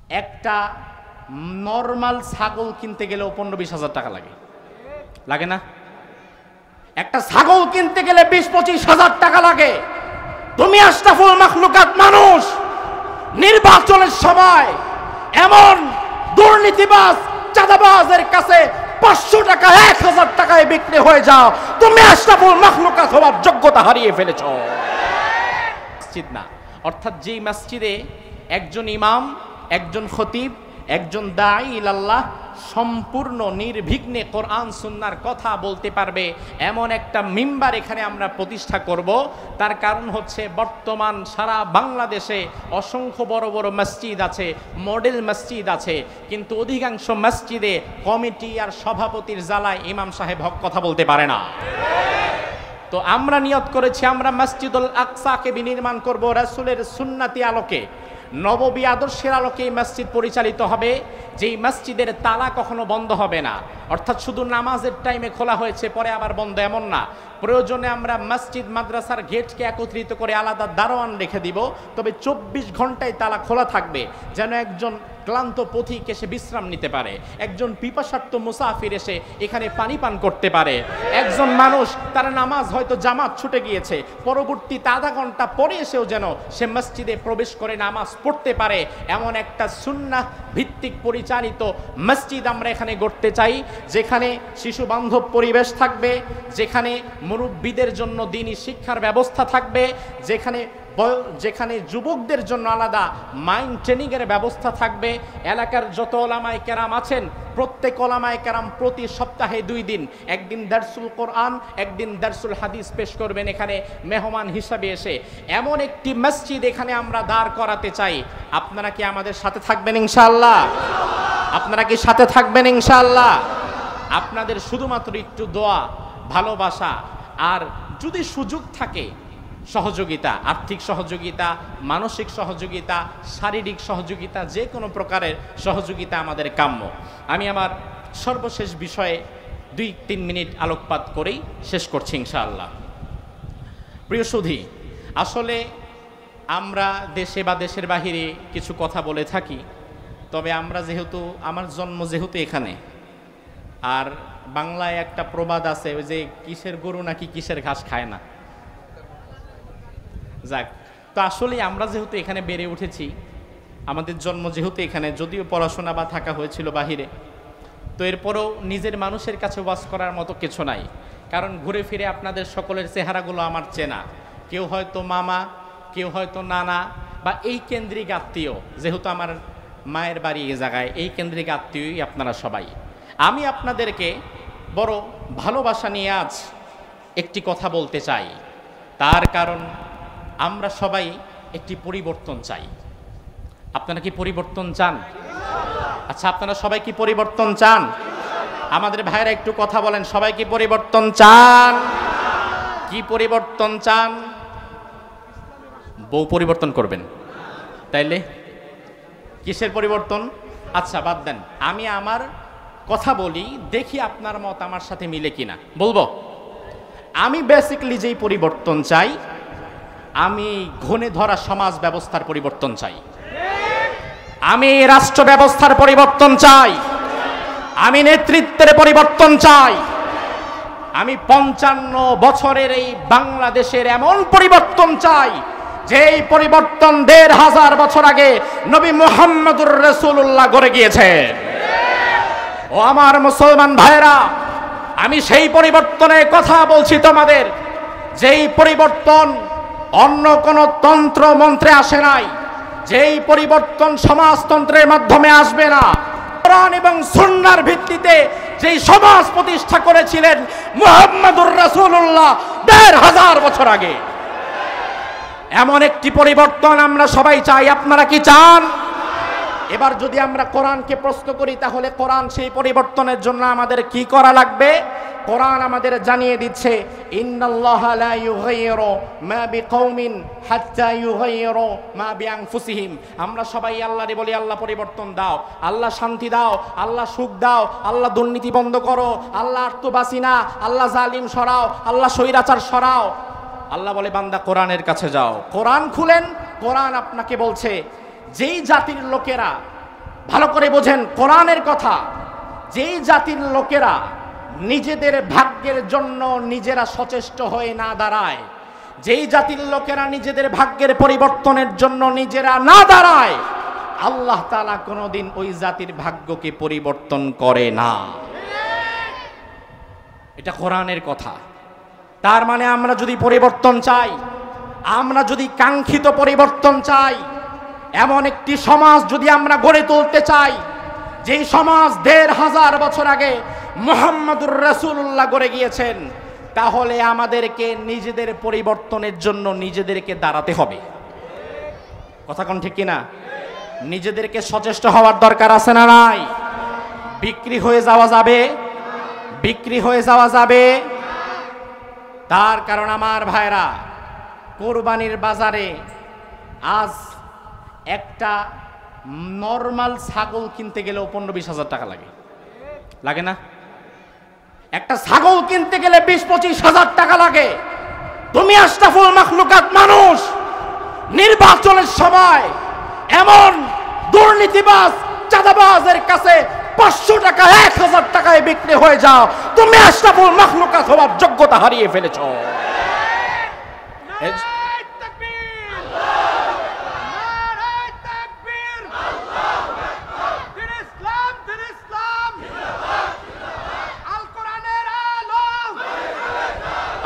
একটা নরমাল ছাগল কিনতে গেলেও 15-20 হাজার টাকা লাগে, লাগে না? একটা ছাগল কিনতে গেলে 20-25 হাজার টাকা লাগে। তুমি আশরাফুল মাখলুকাত মানুষ, নির্বাচনের সময় এমন দুর্নীতিবাজ চাঁদাবাজের কাছে 500 টাকা 1000 টাকায় বিক্রি হয়ে যাও, তুমি আশরাফুল মাখলুকাত হওয়ার যোগ্যতা হারিয়ে ফেলেছ। মসজিদ না, অর্থাৎ যেই মসজিদে একজন ইমাম, একজন খতিব, একজন দাঈ ইলাল্লাহ সম্পূর্ণ নির্বিঘ্নে কোরআন সুন্নাহর কথা বলতে পারবে এমন একটা মিম্বার এখানে আমরা প্রতিষ্ঠা করব। তার কারণ হচ্ছে বর্তমান সারা বাংলাদেশে অসংখ্য বড় বড় মসজিদ আছে, মডেল মসজিদ আছে, কিন্তু অধিকাংশ মসজিদে কমিটি আর সভাপতির জ্বালায় ইমাম সাহেব হক কথা বলতে পারে না। তো আমরা নিয়ত করেছি আমরা মসজিদুল আকসাকে বিনির্মাণ করব রাসূলের সুন্নতি আলোকে, নববী আদর্শের আলোকে এই মসজিদ পরিচালিত হবে। যেই মসজিদের তালা কখনো বন্ধ হবে না, অর্থাৎ শুধু নামাজের টাইমে খোলা হয়েছে পরে আবার বন্ধ, এমন না। প্রয়োজনে আমরা মসজিদ মাদ্রাসার গেটকে একত্রিত করে আলাদা দারোয়ান রেখে দিব, তবে 24 ঘন্টায় তালা খোলা থাকবে, যেন একজন ক্লান্ত পথিক এসে বিশ্রাম নিতে পারে, একজন পিপাসার্ত মুসাফির এসে এখানে পানি পান করতে পারে, একজন মানুষ তার নামাজ হয়তো জামাত ছুটে গিয়েছে, পরবর্তীতে আধা ঘন্টা পরে এসেও যেন সে মসজিদে প্রবেশ করে নামাজ পড়তে পারে, এমন একটা সুন্নাহ ভিত্তিক পরিচালিত মসজিদ আমরা এখানে গড়তে চাই, যেখানে শিশু বান্ধব পরিবেশ থাকবে, যেখানে মুরব্বীদের জন্য দ্বীনি শিক্ষার ব্যবস্থা থাকবে, যেখানে যুবকদের জন্য আলাদা মাইন্ড ট্রেনিংয়ের ব্যবস্থা থাকবে। এলাকার যত ওলামায়ে কেরাম আছেন প্রত্যেক ওলামায়ে কেরাম প্রতি সপ্তাহে 2 দিন, একদিন দারসুল কোরআন, একদিন দারসুল হাদিস পেশ করবেন এখানে মেহমান হিসাবে এসে। এমন একটি মসজিদ এখানে আমরা দাঁড় করাতে চাই। আপনারা কি আমাদের সাথে থাকবেন ইনশাআল্লাহ? আপনারা কি সাথে থাকবেন ইনশাআল্লাহ? আপনাদের শুধুমাত্র একটু দোয়া, ভালোবাসা, আর যদি সুযোগ থাকে সহযোগিতা, আর্থিক সহযোগিতা, মানসিক সহযোগিতা, শারীরিক সহযোগিতা, যে কোনো প্রকারের সহযোগিতা আমাদের কাম্য। আমি আমার সর্বশেষ বিষয়ে 2-3 মিনিট আলোকপাত করেই শেষ করছি ইনশাআল্লাহ। প্রিয় সুধী, আসলে আমরা দেশে বা দেশের বাহিরে কিছু কথা বলে থাকি, তবে আমরা যেহেতু, আমার জন্ম যেহেতু এখানে, আর বাংলায় একটা প্রবাদ আছে, ওই যে কিসের গরু নাকি কিসের ঘাস খায় না। যাক, তো আসলে আমরা যেহেতু এখানে বেড়ে উঠেছি, আমাদের জন্ম যেহেতু এখানে, যদিও পড়াশোনা বা থাকা হয়েছিল বাহিরে, তো এরপরও নিজের মানুষের কাছে ওয়াজ করার মতো কিছু নাই। কারণ ঘুরে ফিরে আপনাদের সকলের চেহারাগুলো আমার চেনা, কেউ হয়তো মামা, কেউ হয়তো নানা, বা এই কেন্দ্রিক আত্মীয়, যেহেতু আমার মায়ের বাড়ি এই জায়গায়, এই কেন্দ্রিক আত্মীয়ই আপনারা সবাই। আমি আপনাদেরকে বড় ভালোবাসা নিয়ে আজ একটি কথা বলতে চাই। তার কারণ আমরা সবাই একটি পরিবর্তন চাই। আপনারা কি পরিবর্তন চান? আচ্ছা, আপনারা সবাই কি পরিবর্তন চান? আমাদের ভাইরা একটু কথা বলেন, সবাই কি পরিবর্তন চান? কি পরিবর্তন চান? বউ পরিবর্তন করবেন? তাইলে কিসের পরিবর্তন? আচ্ছা বাদ দেন, আমি আমার কথা বলি, দেখি আপনার মত আমার সাথে মিলে কিনা। বলবো, আমি বেসিক্যালি যেই পরিবর্তন চাই, আমি ঘনে ধরা সমাজ ব্যবস্থার পরিবর্তন চাই, আমি রাষ্ট্র ব্যবস্থার পরিবর্তন চাই, আমি নেতৃত্বের পরিবর্তন চাই, আমি 55 বছরের এই বাংলাদেশের এমন পরিবর্তন চাই যেই পরিবর্তন 1500 বছর আগে নবী মুহাম্মদুর রাসূলুল্লাহ গড়ে গিয়েছে। ও আমার মুসলমান ভাইরা, আমি সেই পরিবর্তনের কথা বলছি তোমাদের, যেই পরিবর্তন অন্য কোন তন্ত্র মন্ত্রে আসে নাই, যেই পরিবর্তন সমাজতন্ত্রের মাধ্যমে আসবে না, কোরআন এবং সুন্নাহর ভিত্তিতে যেই সমাজ প্রতিষ্ঠা করেছিলেন মুহাম্মদুর রাসূলুল্লাহ 1500 বছর আগে, এমন একটি পরিবর্তন আমরা সবাই চাই। আপনারা কি চান? এবার যদি আমরা কোরআনকে প্রশ্ন করি, তাহলে কোরআন সেই পরিবর্তনের জন্য আমাদের কি করা লাগবে? কোরআন আমাদের জানিয়ে দিচ্ছে, ইন্নাল্লাহা লা ইউগাইয়িরু মা বিকওমিন হাত্তা ইউগাইয়িরু মা বিআনফুসিহিম। আমরা সবাই আল্লাহরে বলি, আল্লাহ পরিবর্তন দাও, আল্লাহ শান্তি দাও, আল্লাহ সুখ দাও, আল্লাহ দুর্নীতি বন্ধ করো, আল্লাহ আত্মবাসিনা, আল্লাহ জালিম সরাও, আল্লাহ স্বৈরাচার সরাও। আল্লাহ বলে, বান্দা কোরআনের কাছে যাও। কোরআন খুলেন, কোরআন আপনাকে বলছে যেই জাতির লোকেরা ভালো করে বোঝেন কোরআনের কথা। যেই জাতির লোকেরা নিজেদের ভাগ্যের জন্য নিজেরা সচেষ্ট হয়ে না দাঁড়ায়, যেই জাতির লোকেরা নিজেদের ভাগ্যের পরিবর্তনের জন্য নিজেরা না দাঁড়ায়, আল্লাহ তাআলা কোনোদিন ওই জাতির ভাগ্যকে পরিবর্তন করে না। এটা কোরআনের কথা। তার মানে আমরা যদি পরিবর্তন চাই, আমরা যদি কাঙ্ক্ষিত পরিবর্তন চাই, এমন একটি সমাজ যদি আমরা গড়ে তুলতে চাই, যেই সমাজ ১৫০০ বছর আগে মুহাম্মদুর রাসূলুল্লাহ গড়ে গিয়েছেন, তাহলে আমাদেরকে নিজেদের পরিবর্তনের জন্য নিজেদেরকে দাঁড়াতে হবে। কথা কোন ঠিক কিনা? নিজেদেরকে সচেষ্ট হওয়ার দরকার আছে না নাই? বিক্রি হয়ে যাওয়া যাবে? বিক্রি হয়ে যাওয়া যাবে? তার কারণ আমার ভাইরা, কোরবানির বাজারে আজ একটা নরমাল ছাগল কিনতে গেলেও ১৫-২০ হাজার টাকা লাগে। লাগে না? একটা ছাগল কিনতে গেলে ২০-২৫ হাজার টাকা লাগে। তুমি আশরাফুল মাখলুকাত মানুষ, নির্বাচনের সময় এমন দুর্নীতিবাজ চাঁদাবাজের কাছে ৫০০ টাকা ১০০০ টাকায় বিক্রি হয়ে যাও, তুমি আশরাফুল মাখলুকাত হওয়ার যোগ্যতা হারিয়ে ফেলেছ।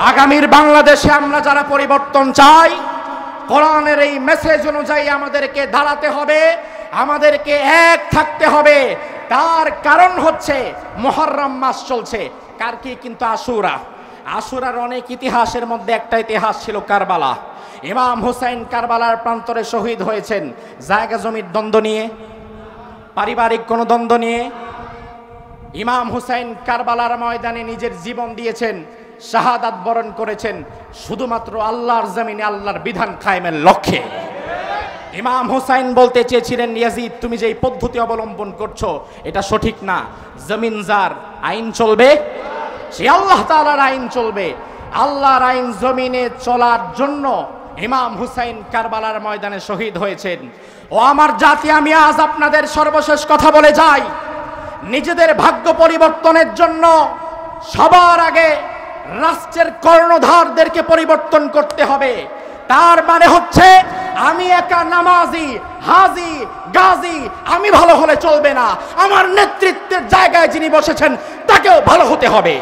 আগামীর বাংলাদেশে আমরা যারা পরিবর্তন চাই, কোরআনের এই মেসেজ অনুযায়ী আমাদেরকে দাঁড়াতে হবে, আমাদেরকে এক থাকতে হবে। তার কারণ হচ্ছে মুহররম মাস চলছে। কার কি? কিন্তু আশুরা। আশুরার অনেক ইতিহাসের মধ্যে একটা ইতিহাস ছিল কারবালা। ইমাম হুসাইন কারবালার প্রান্তরে শহীদ হয়েছেন। জায়গা জমির দ্বন্দ্ব নিয়ে, পারিবারিক কোনো দ্বন্দ্ব নিয়ে ইমাম হুসাইন কারবালার ময়দানে নিজের জীবন দিয়েছেন, শাহাদাত বরণ করেছেন শুধুমাত্র আল্লাহর জমিনে আল্লাহর বিধান কায়েমের লক্ষ্যে। ইমাম হুসাইন বলতে চেয়েছিলেন, ইয়াজিদ তুমি যে পদ্ধতি অবলম্বন করছো এটা সঠিক না। জমিন যার, আইন চলবে, সে আল্লাহ তাআলার আইন চলবে। আল্লাহর আইন জমিনে চলার জন্য ইমাম হুসাইন কারবালার ময়দানে শহীদ হয়েছেন। ও আমার জাতি, আমি আজ আপনাদের সর্বশেষ কথা বলে যাই, নিজেদের ভাগ্য পরিবর্তনের জন্য সবার আগে রাষ্ট্রের কর্ণধারদেরকে পরিবর্তন করতে হবে। তার মানে হচ্ছে আমি একা নামাজি, হাজি, গাজী আমি ভালো হলে চলবে না, আমার নেতৃত্বের জায়গায় যিনি বসেছেন তাকেও ভালো হতে হবে।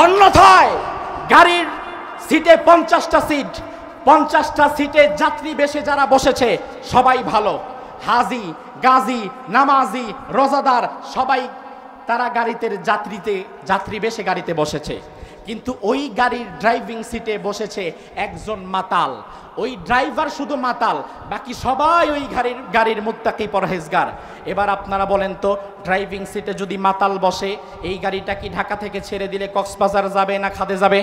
অন্যথায় গাড়ির সিটে ৫০টা সিট, ৫০টা সিটে যাত্রী বেশে যারা বসেছে সবাই ভালো, হাজি, গাজী, নামাজি, রোজাদার সবাই তারা গাড়িতে যাত্রী বেশে গাড়িতে বসেছে, কিন্তু ওই গাড়ির ড্রাইভিং সিটে বসেছে একজন মাতাল। ওই ড্রাইভার শুধু মাতাল, বাকি সবাই ওই গাড়ির মুত্তাকি পরহেজগার। এবার আপনারা বলেন তো, ড্রাইভিং সিটে যদি মাতাল বসে, এই গাড়িটা কি ঢাকা থেকে ছেড়ে দিলে কক্সবাজার যাবে না খাদে যাবে?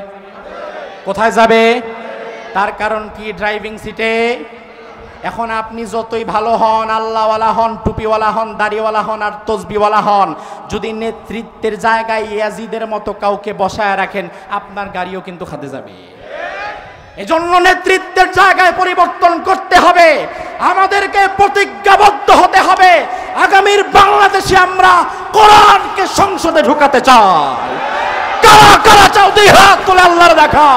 কোথায় যাবে? তার কারণ কি? ড্রাইভিং সিটে। এখন আপনি যতই ভালো হন, আল্লাহওয়ালা হন, টুপিওয়ালা হন, দাড়িওয়ালা হন আর তসবিওয়ালা হন, যদি নেতৃত্বের জায়গায় ইয়াজিদের মতো কাউকে বসায় রাখেন, আপনার গাড়িও কিন্তু খাদে যাবে। এজন্য নেতৃত্বের জায়গায় পরিবর্তন করতে হবে, আমাদেরকে প্রতিজ্ঞাবদ্ধ হতে হবে। আগামীর বাংলাদেশে আমরা কোরআনকে সংসদে ঢুকাতে চাই। কারা কারা চাও? দুই হাত তুলে আল্লাহর দেখা।